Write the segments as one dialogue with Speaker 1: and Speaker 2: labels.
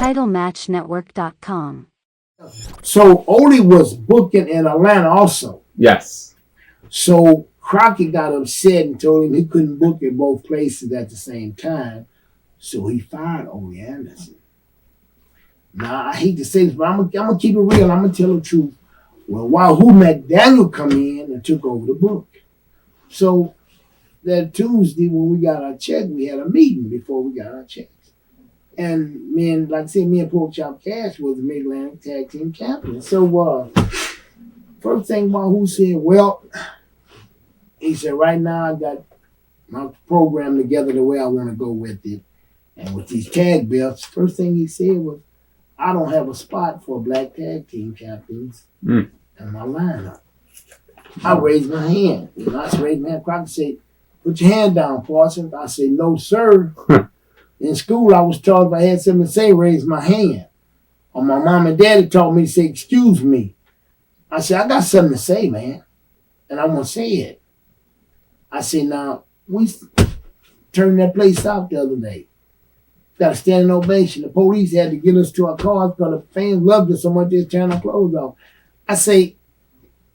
Speaker 1: TitleMatchNetwork.com.
Speaker 2: So Ole was booking in Atlanta also.
Speaker 3: Yes.
Speaker 2: So Crockett got upset and told him he couldn't book in both places at the same time. So he fired Ole Anderson. Now, I hate to say this, but I'm gonna keep it real. I'm gonna tell the truth. Well, Wahoo McDaniel come in and took over the book. So that Tuesday when we got our check, we had a meeting before we got our checks. And me and Porkchop Cash was the Mid-Atlantic Tag Team Captain. So first thing Wahoo said, well, he said, right now I got my program together the way I want to go with it. And with these tag belts, first thing he said was, I don't have a spot for black tag team captains in my lineup. I raised my hand. And I raised my hand. Crockett said, put your hand down, Parsons. I said, no, sir. In school, I was taught if I had something to say, raise my hand. Or my mom and daddy taught me to say, excuse me. I said, I got something to say, man. And I'm going to say it. I said, now, we turned that place out the other day. Got a standing ovation. The police had to get us to our cars because the fans loved us so much they turned our clothes off. I say,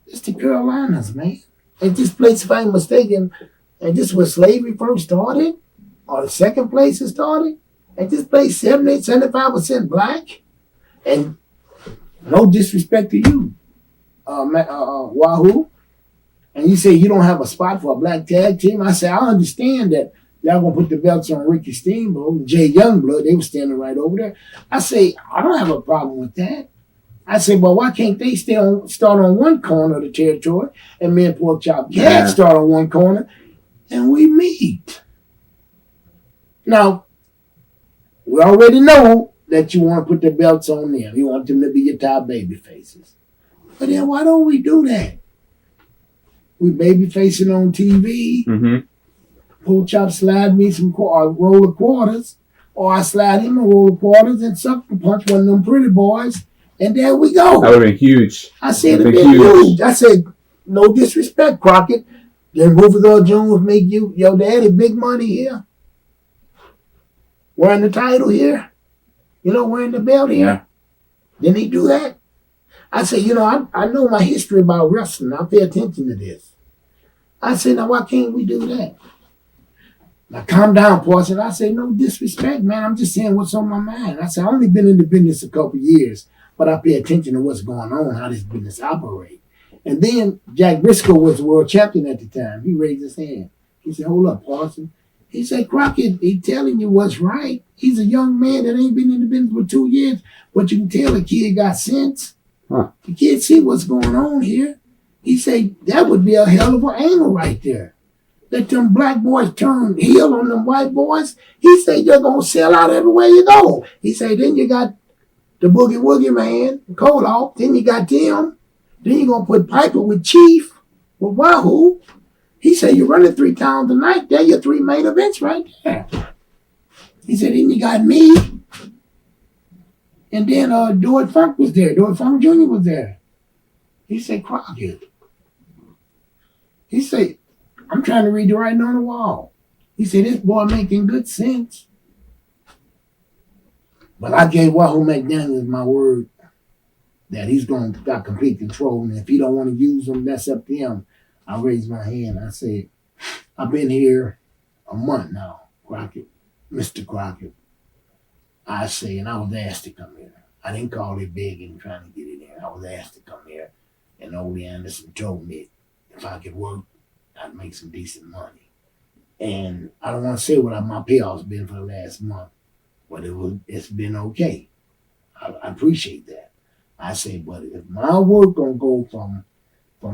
Speaker 2: it's the Carolinas, man. And this place, if I ain't mistaken, and this was slavery first started, or the second place it started, and this place 75% black. And no disrespect to you, Wahoo. And you say you don't have a spot for a black tag team. I say, I understand that y'all gonna put the belts on Ricky Steamboat and Jay Youngblood. They were standing right over there. I say, I don't have a problem with that. I say, well, why can't they start on one corner of the territory and me and Porkchop Cash start on one corner and we meet? Now, we already know that you want to put the belts on them. You want them to be your top baby faces. But then why don't we do that? We baby facing on TV. Porkchop slide me some roll of quarters, or I slide him a roll of quarters and sucker punch one of them pretty boys, and there we go.
Speaker 3: That would have been huge.
Speaker 2: I said it'd been huge. I said, no disrespect, Crockett. Then Rufus Jones make you your daddy big money here. Wearing the title here. You know, wearing the belt here.
Speaker 3: Yeah.
Speaker 2: Didn't he do that? I said, you know, I know my history about wrestling. I pay attention to this. I said, now why can't we do that? Now calm down, Parsons. I say, no disrespect, man. I'm just saying what's on my mind. I said, I've only been in the business a couple years, but I pay attention to what's going on, how this business operates. And then Jack Briscoe was the world champion at the time. He raised his hand. He said, hold up, Parsons. He said, Crockett, he telling you what's right. He's a young man that ain't been in the business for 2 years, but you can tell the kid got sense. The kid see what's going on here. He said, that would be a hell of an angle right there. Let them black boys turn heel on them white boys. He said, you're going to sell out everywhere you go. He said, then you got the Boogie Woogie Man, Koloff. Then you got them. Then you're going to put Piper with Chief, with Wahoo. He said, you're running 3 towns a night. They're your 3 main events right there. He said, then you got me. And then Doyle Funk was there. Doyle Funk Jr. was there. He said, Crockett. He said, I'm trying to read the writing on the wall. He said, this boy making good sense. But I gave Wahoo McDaniel my word that he's going to got complete control. And if he don't want to use them, that's up to him. I raised my hand. I said, I've been here a month now, Crockett, Mr. Crockett. I say, and I was asked to come here. I didn't call it begging, trying to get it in. I was asked to come here. And Ole Anderson told me if I could work, I'd make some decent money. And I don't want to say what my payoff's been for the last month, but it's been okay. I appreciate that. I say, but if my work gonna go from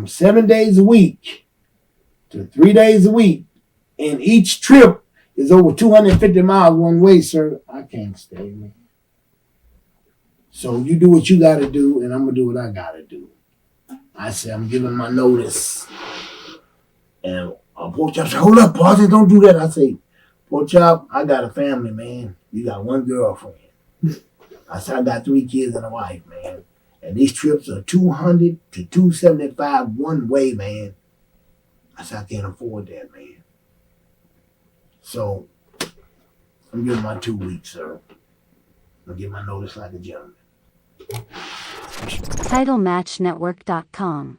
Speaker 2: 7 days a week to 3 days a week, and each trip is over 250 miles one way, sir, I can't stay, man. So you do what you got to do, and I'm going to do what I got to do. I said, I'm giving my notice. And Porkchop said, hold up, Parsons, don't do that. I say, Porkchop, I got a family, man. You got 1 girlfriend. I said, I got 3 kids and a wife, man. And these trips are 200 to 275 one way, man. I said, I can't afford that, man. So I'm giving my 2 weeks, sir. I'll get my notice like a gentleman.
Speaker 1: TitleMatchNetwork.com